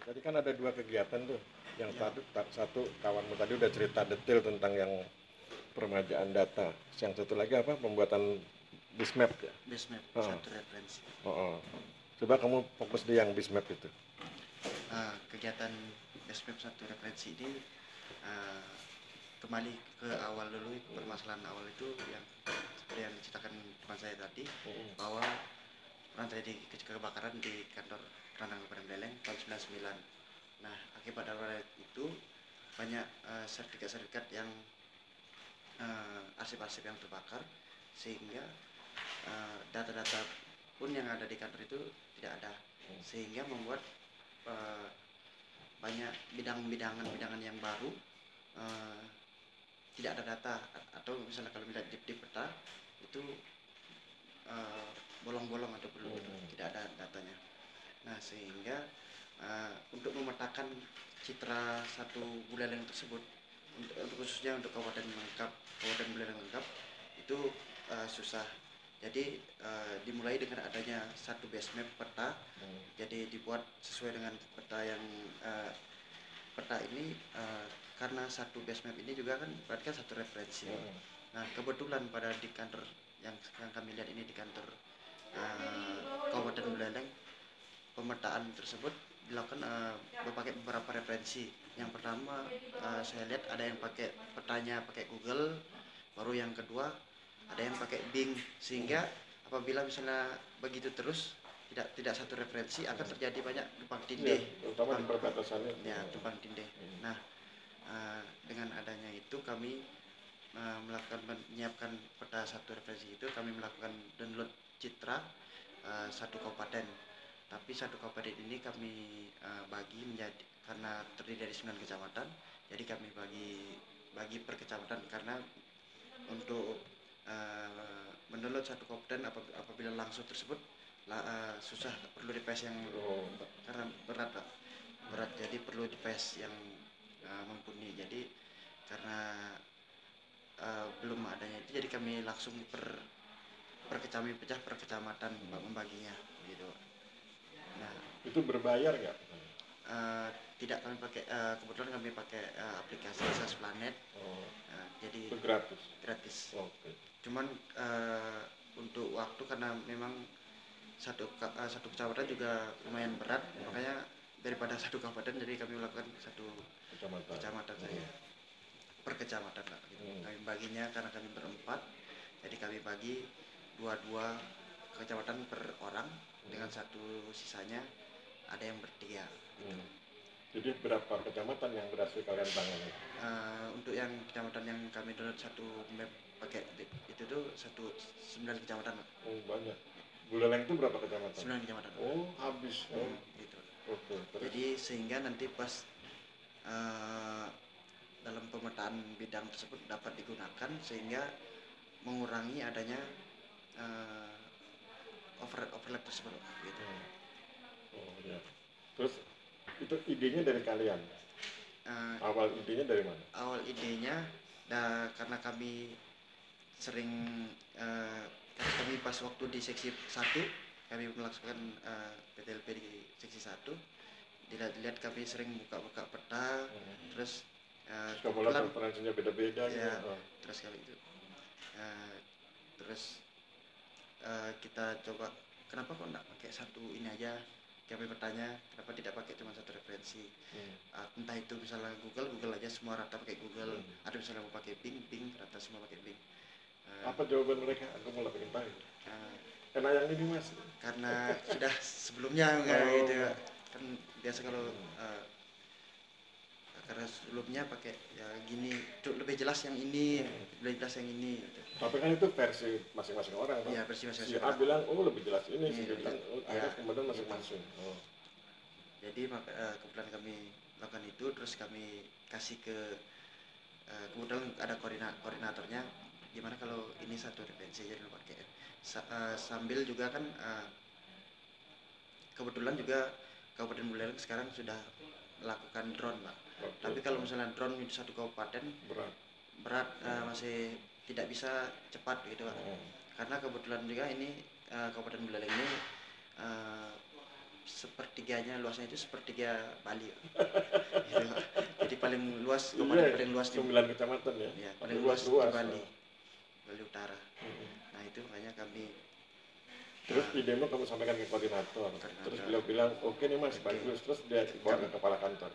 Tadi kan ada dua kegiatan tuh. Yang Ya, satu kawanmu tadi udah cerita detail tentang yang peremajaan data. Yang satu lagi apa? Pembuatan Bismap ya. base map Oh, satu referensi. oh, oh. Coba kamu fokus di yang Bismap itu. Kegiatan base map satu referensi ini eh, kembali ke awal dulu, permasalahan awal itu yang seperti yang diceritakan teman saya tadi, bahwa pernah terjadi kebakaran di kantor Kerandang Kabupaten Buleleng tahun 99. Nah, akibat dari itu banyak sertifikat-sertifikat yang arsip-arsip yang terbakar, sehingga data-data pun yang ada di kantor itu tidak ada, sehingga membuat eh, banyak bidangan yang baru eh, tidak ada data, atau misalnya kalau melihat di peta itu eh, bolong-bolong atau belum, tidak ada datanya. Nah, sehingga untuk memetakan citra satu Buleleng tersebut, untuk khususnya untuk Kabupaten Buleleng lengkap itu susah. Jadi dimulai dengan adanya satu base map peta. Jadi dibuat sesuai dengan peta yang peta ini, karena satu base map ini juga kan berarti kan satu referensi. Nah, kebetulan pada di kantor yang kami lihat ini, di kantor Kabupaten Buleleng, pemetaan tersebut dilakukan berpakai beberapa referensi. Yang pertama, saya lihat ada yang pakai petanya pakai Google, baru yang kedua ada yang pakai Bing, sehingga apabila misalnya begitu terus tidak satu referensi, akan terjadi banyak tumpang tindih. Terutama di perbatasannya. Ya, tumpang tindih. Nah, dengan adanya itu kami menyiapkan peta satu referensi itu, kami melakukan download citra satu kabupaten. Tapi satu kabupaten ini kami bagi menjadi, karena terdiri dari 9 kecamatan, jadi kami bagi per kecamatan, karena untuk mendownload satu kabupaten apabila langsung tersebut susah, perlu device yang karena berat, jadi perlu device yang mumpuni. Jadi karena belum adanya itu, jadi kami langsung per kecamatan, pecah per kecamatan membaginya gitu. Nah, Itu berbayar nggak? tidak, kami pakai kebetulan kami pakai aplikasi SAS Planet. Jadi Itu gratis. gratis. Oke. Cuman untuk waktu, karena memang satu kecamatan juga lumayan berat, makanya daripada satu kabupaten, jadi kami melakukan satu kecamatan saja, per kecamatan lah gitu. Kami baginya karena kami berempat, jadi kami bagi dua kecamatan per orang, dengan satu sisanya ada yang bertiga gitu. Jadi berapa kecamatan yang berhasil kalian tangani? Untuk yang kecamatan yang kami download satu map pakai itu tuh 9 kecamatan. Oh, banyak. Buleleng itu berapa kecamatan? 9 kecamatan. Oh, habis. Gitu. Oke, terus. Jadi sehingga nanti pas dalam pemetaan bidang tersebut dapat digunakan, sehingga mengurangi adanya overlap tersebut gitu. Oh ya. Terus itu idenya dari kalian? Awal idenya dari mana? Awal idenya karena kami sering kami pas waktu di seksi 1 kami melaksanakan PTLP di seksi 1, dilihat kami sering buka peta, terus kebetulan preferensinya beda-beda ya, gitu. terus kali itu terus kita coba, kenapa kok enggak pakai satu ini aja, kami bertanya kenapa tidak pakai cuma satu referensi. Entah itu misalnya Google aja semua rata pakai Google, ada misalnya mau pakai Bing rata semua pakai Bing. Apa jawaban mereka? Aku malah pengen tahu. Karena yang ini mas. Karena sudah sebelumnya gitu kan, biasa kalau karena sebelumnya pakai ya gini, lebih jelas yang ini, lebih jelas yang ini gitu. Tapi kan itu versi masing-masing orang kan? Iya, versi masing-masing si A bilang oh lebih jelas ini, si B bilang ya, kemudian masing-masing. Jadi kebetulan kami lakukan itu, terus kami kasih ke kebetulan ada koordinatornya, gimana kalau ini satu referensi aja dulu pakai. Sambil juga kan kebetulan juga Kabupaten Buleleng sekarang sudah melakukan drone, Pak. Tapi kalau misalnya drone di satu kabupaten berat, masih tidak bisa cepat gitu, Pak. Karena kebetulan juga ini Kabupaten Buleleng ini sepertiganya luasnya itu sepertiga Bali. Gitu, Pak. Jadi paling luas, Iya, paling luas di 9 kecamatan ya. ya, Tapi paling luas di luas-luas. Bali, Bali Utara. Mm-mm. Nah itu makanya kami Terus idemu kamu sampaikan ke koordinator. Terus beliau bilang, oke nih mas, Oke. bagus. Terus dia bawa ke kepala kantor.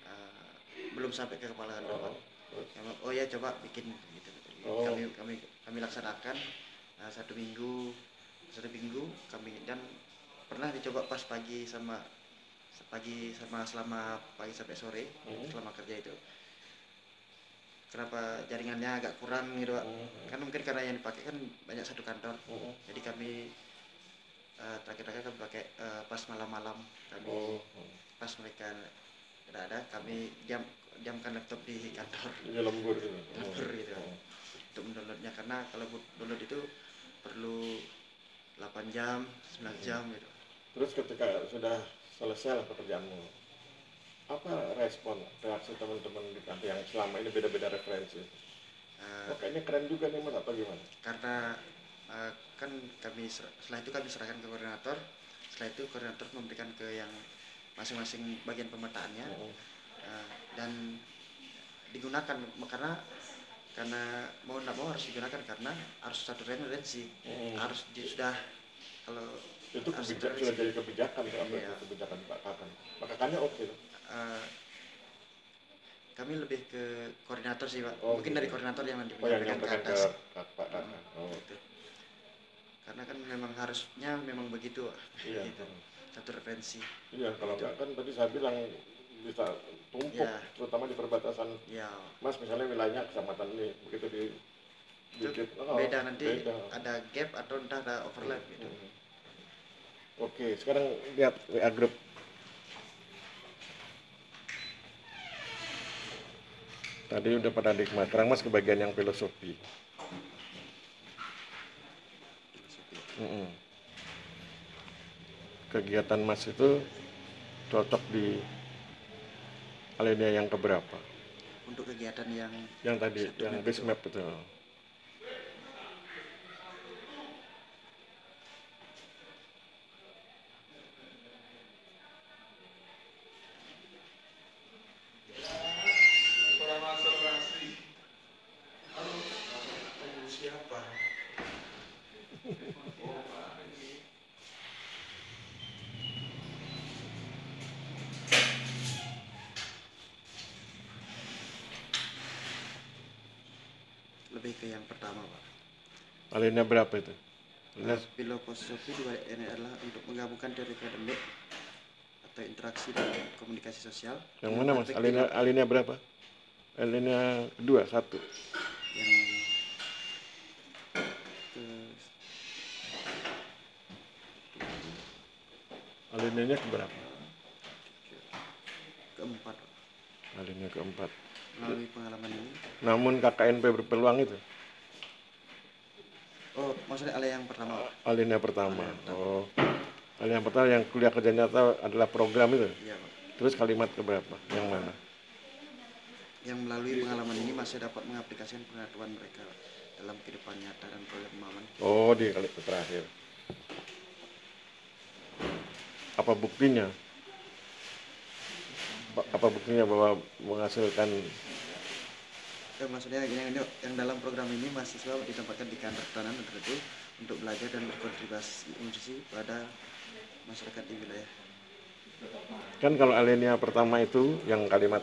uh, belum sampai ke kepala kantor, Pak. Terus, Oh ya coba bikin gitu. Oh. Kami laksanakan satu minggu kami, dan pernah dicoba pas pagi sama selama pagi sampai sore, selama kerja itu kenapa jaringannya agak kurang gitu, Pak. Kan mungkin karena yang dipakai kan banyak satu kantor. Jadi kami terakhir-terakhir kami pakai pas malam-malam kami, pas mereka tidak ada, kami diamkan laptop di kantor. Iya, lembur gitu. Lembur gitu, untuk mendownloadnya, karena kalau download itu perlu 8 jam 9 jam gitu. Terus ketika sudah selesai lah pekerjaanmu, apa respon reaksi teman-teman di kantor yang selama ini beda-beda referensi? Oh, kayaknya keren juga nih mas, atau gimana? Karena kan kami setelah itu kami serahkan ke koordinator. Setelah itu koordinator memberikan ke yang masing-masing bagian pemetaannya, dan digunakan, karena mau tidak mau harus digunakan, karena harus satu referensi, harus sudah, kalau itu sudah jadi kebijakan ya, iya. Kebijakan Pak Kakan. Pak Kakannya oke. Kami lebih ke koordinator sih, Pak. Mungkin gitu. Dari koordinator yang nanti menyampaikan ke atas. Pak Kakan. Gitu. Karena kan memang harusnya memang begitu, Pak. Iya. Gitu. Satu referensi. Iya, kalau enggak kan tadi saya bilang bisa tumpuk, ya. Terutama di perbatasan. Ya. Mas misalnya wilayahnya kecamatan ini, begitu di beda nanti beda. Ada gap atau entah ada overlap gitu. Oke, sekarang lihat WA Group. Tadi udah pada nikmat, sekarang mas ke bagian yang filosofi. Kegiatan mas itu cocok di alinea yang keberapa? Untuk kegiatan yang tadi, yang base map itu. Lebih ke yang pertama, Pak. Alinea berapa itu? Filosofi ini adalah untuk menggabungkan teori akademik atau interaksi dan komunikasi sosial. Yang mana mas? Alinea berapa? Alinea kedua, 1. Yang alineanya keberapa? Keempat. Alinea keempat. Melalui pengalaman ini. Namun KKNP berpeluang itu? Oh, maksudnya alinea yang pertama. Alinea pertama. Oh, alinea pertama yang kuliah kerja nyata adalah program itu? Iya, Pak. Terus kalimat keberapa? Yang mana? Yang melalui pengalaman ini masih dapat mengaplikasikan pengetahuan mereka dalam kehidupan nyata dan program pemahaman. Oh, di kalimat terakhir. Apa buktinya? Apa buktinya bahwa menghasilkan? Maksudnya yang dalam program ini mahasiswa ditempatkan di kantor pertanahan tertentu untuk belajar dan berkontribusi pada masyarakat di wilayah. Kan kalau alinea pertama itu yang kalimat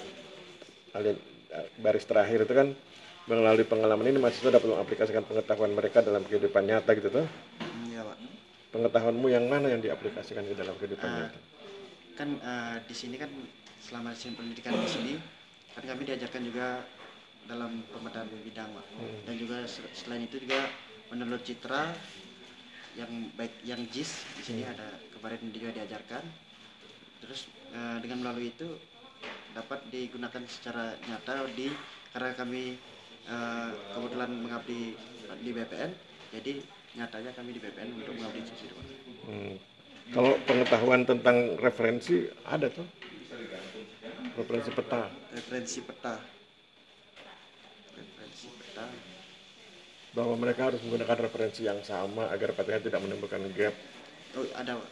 baris terakhir itu kan melalui pengalaman ini mahasiswa dapat mengaplikasikan pengetahuan mereka dalam kehidupan nyata gitu tuh. Iya, Pak. Pengetahuanmu yang mana yang diaplikasikan ke dalam kehidupan nyata? Kan di sini kan selama pendidikan di sini kan kami diajarkan juga dalam pemetaan bidang, Pak. Dan juga selain itu juga menurut citra yang baik, yang JIS di sini ada kemarin juga diajarkan. Terus dengan melalui itu dapat digunakan secara nyata karena kami kebetulan mengabdi di BPN, jadi nyatanya kami di BPN untuk mengabdi di situ. Kalau pengetahuan tentang referensi ada tuh? Referensi peta. Bahwa mereka harus menggunakan referensi yang sama agar petanya tidak menimbulkan gap Oh, ada Pak.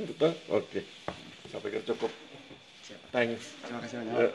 Betul? Oke. Saya pikir cukup. Siap Pak. Thanks. Terima kasih banyak. Ya.